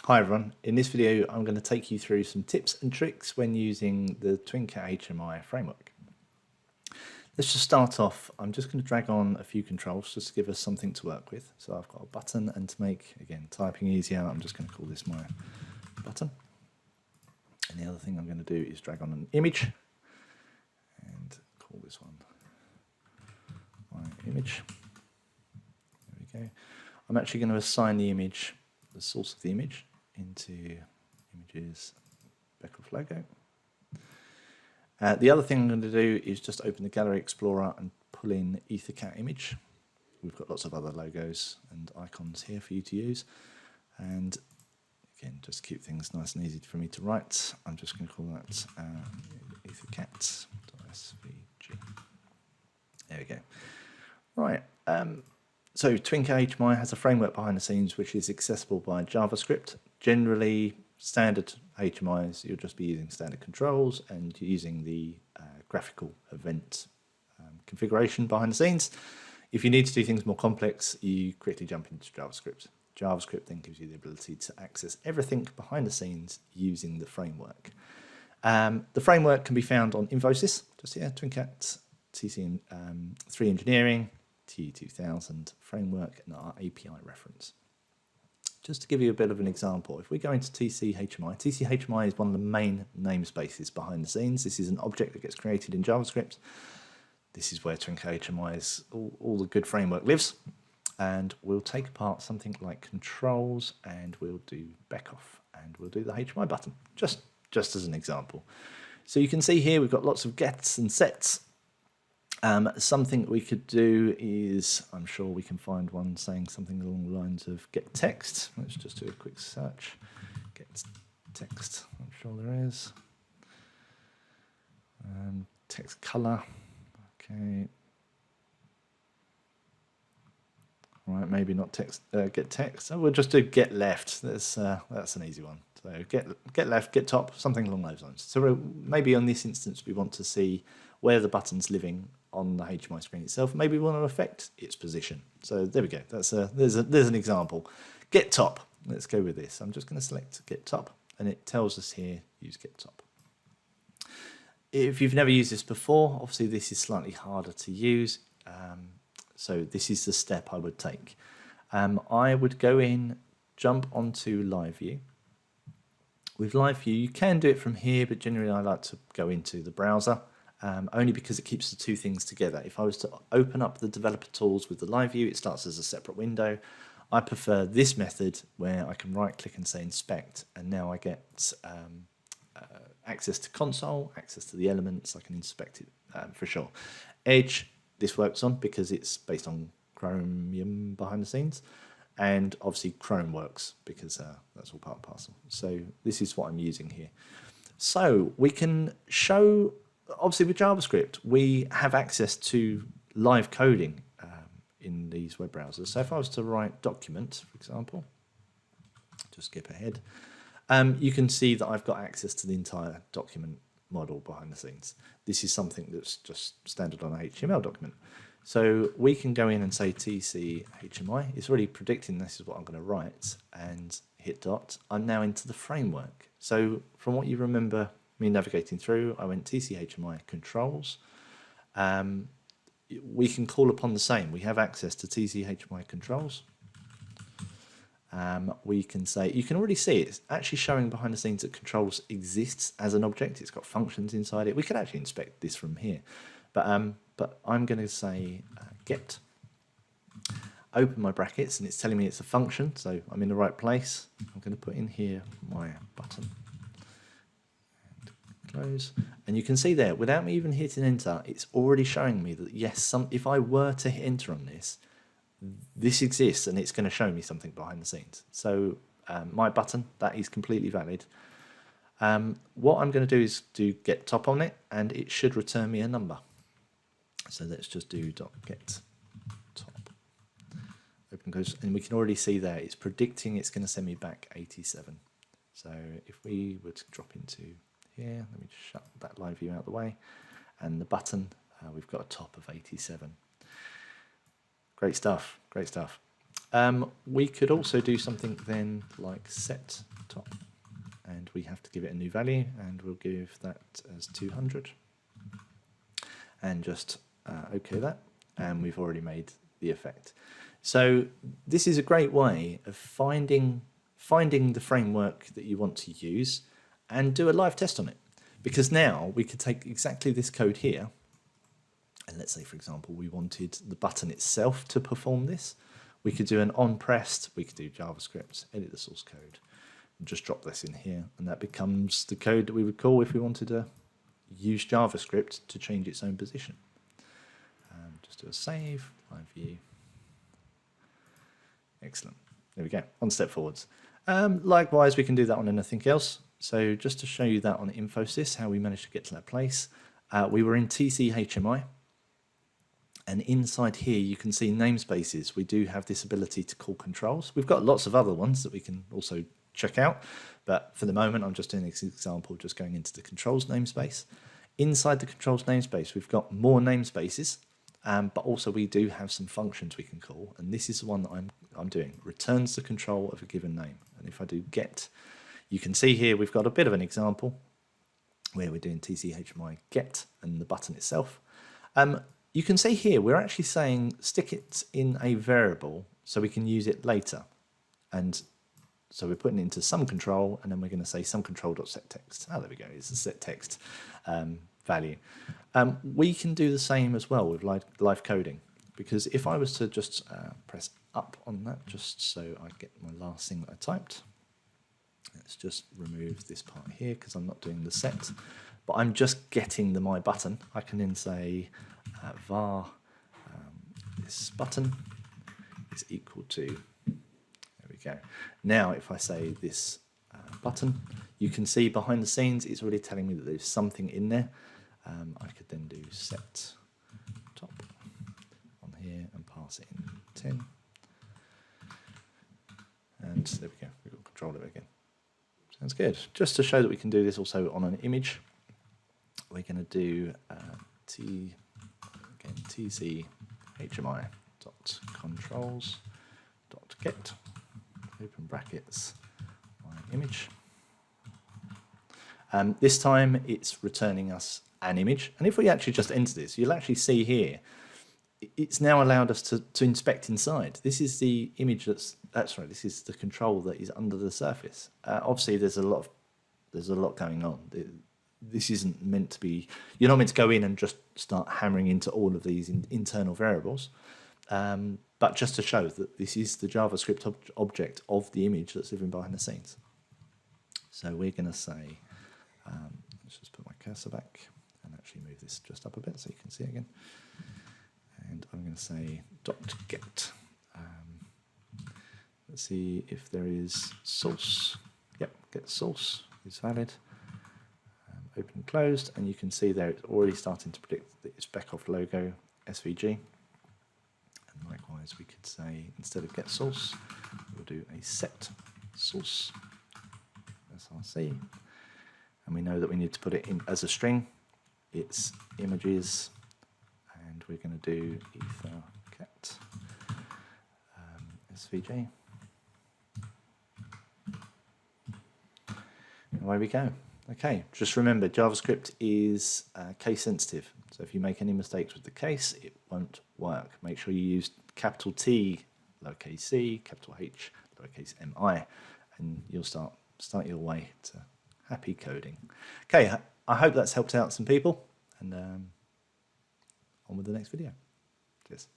Hi everyone, in this video I'm going to take you through some tips and tricks when using the TcHmi framework. Let's just start off. I'm just going to drag on a few controls just to give us something to work with. So I've got a button, and to make, again, typing easier, I'm just going to call this my button. And the other thing I'm going to do is drag on an image and call this one my image. There we go. I'm actually going to assign the image, the source of the image, into images Beckhoff logo. The other thing I'm going to do is just open the Gallery Explorer and pull in EtherCAT image. We've got lots of other logos and icons here for you to use. And again, just keep things nice and easy for me to write. I'm just going to call that ethercat.svg. There we go. Right. So TcHmi has a framework behind the scenes which is accessible by JavaScript. Generally, standard HMIs, you'll just be using standard controls and using the graphical event configuration behind the scenes. If you need to do things more complex, you quickly jump into JavaScript. JavaScript then gives you the ability to access everything behind the scenes using the framework. The framework can be found on Infosys, just here, TwinCat, TC3 Engineering, TE2000 framework, and our API reference. Just to give you a bit of an example, if we go into TcHmi, TcHmi is one of the main namespaces behind the scenes. This is an object that gets created in JavaScript. This is where TcHmi's all the good framework lives. And we'll take apart something like controls, and we'll do Beckhoff, and we'll do the HMI button, just as an example. So you can see here we've got lots of gets and sets. Something we could do is, I'm sure we can find one saying something along the lines of get text. Let's just do a quick search. Get text, I'm sure there is. Text color, okay. All right, maybe not text. Get text. So we'll just do get left. That's an easy one. So get left, get top, something along those lines. So maybe on this instance we want to see where the button's living on the HMI screen itself. Maybe we want to affect its position. So there we go. There's an example. Get top. Let's go with this. I'm just going to select get top, and it tells us here use get top. If you've never used this before, obviously this is slightly harder to use. So this is the step I would take. I would go in, jump onto live view. With live view, you can do it from here, but generally I like to go into the browser. Only because it keeps the two things together. If I was to open up the developer tools with the live view, it starts as a separate window. I prefer this method where I can right click and say inspect, and now I get access to console, access to the elements. I can inspect it for sure. Edge, this works on because it's based on Chromium behind the scenes, and obviously Chrome works because that's all part and parcel. So this is what I'm using here. So we can show. Obviously, with JavaScript, we have access to live coding in these web browsers. So if I was to write document, for example, just skip ahead, you can see that I've got access to the entire document model behind the scenes. This is something that's just standard on a HTML document. So we can go in and say TcHmi. It's already predicting this is what I'm going to write, and hit dot. I'm now into the framework. So from what you remember me navigating through, I went TcHmi controls. We can call upon the same. We have access to TcHmi controls. We can say, you can already see it's actually showing behind the scenes that controls exists as an object. It's got functions inside it. We could actually inspect this from here, but I'm going to say get. Open my brackets, and it's telling me it's a function, so I'm in the right place. I'm going to put in here my button. Close, and you can see there, without me even hitting enter, it's already showing me that yes, if I were to hit enter on this, this exists, and it's going to show me something behind the scenes. So my button, that is completely valid. What I'm going to do is do get top on it, and it should return me a number. So let's just do .get top. Open close, and we can already see there it's predicting it's going to send me back 87. So if we were to drop into here, let me just shut that live view out of the way, and the button, we've got a top of 87. Great stuff, great stuff. We could also do something then like set top, and we have to give it a new value, and we'll give that as 200, and just OK that, and we've already made the effect. So this is a great way of finding the framework that you want to use and do a live test on it. Because now we could take exactly this code here, and let's say, for example, we wanted the button itself to perform this. We could do an onPressed, we could do JavaScript, edit the source code, and just drop this in here, and that becomes the code that we would call if we wanted to use JavaScript to change its own position. Just do a save, live view. Excellent. There we go, one step forwards. Likewise, we can do that on anything else. So just to show you that on Infosys, how we managed to get to that place, we were in TcHmi, and inside here you can see namespaces. We do have this ability to call controls. We've got lots of other ones that we can also check out, but for the moment I'm just doing this example, just going into the controls namespace. Inside the controls namespace we've got more namespaces, but also we do have some functions we can call, and this is the one that I'm doing. Returns the control of a given name, and if I do get, you can see here we've got a bit of an example where we're doing TcHmi get and the button itself. You can see here we're actually saying stick it in a variable so we can use it later, and so we're putting it into some control, and then we're going to say some control.setText. Oh, there we go, it's a setText value. We can do the same as well with live coding, because if I was to just press up on that just so I get my last thing that I typed, let's just remove this part here because I'm not doing the set, but I'm just getting the my button. I can then say var this button is equal to, there we go. Now if I say this button, you can see behind the scenes it's already telling me that there's something in there. I could then do set top on here and pass it in 10, and there we go, we've got control of it again. Sounds good. Just to show that we can do this also on an image, we're going to do TcHmi dot controls dot get, open brackets, my image. This time it's returning us an image, and if we actually just enter this, you'll actually see here it's now allowed us to inspect inside. This is the image this is the control that is under the surface. Obviously there's a lot going on. This isn't meant to be, you're not meant to go in and just start hammering into all of these internal variables, but just to show that this is the JavaScript object of the image that's living behind the scenes. So we're going to say, let's just put my cursor back and actually move this just up a bit so you can see it again. And I'm going to say .get. Let's see if there is source. Yep, get source is valid. Open and closed, and you can see there it's already starting to predict that it's Beckhoff logo SVG. And likewise, we could say instead of get source, we'll do a set source src, and we know that we need to put it in as a string. It's images, and we're going to do ether cat SVG. And away we go. Okay, just remember JavaScript is case sensitive. So if you make any mistakes with the case, it won't work. Make sure you use capital T, lowercase c, capital H, lowercase mi, and you'll start your way to happy coding. Okay, I hope that's helped out some people, and on with the next video. Cheers.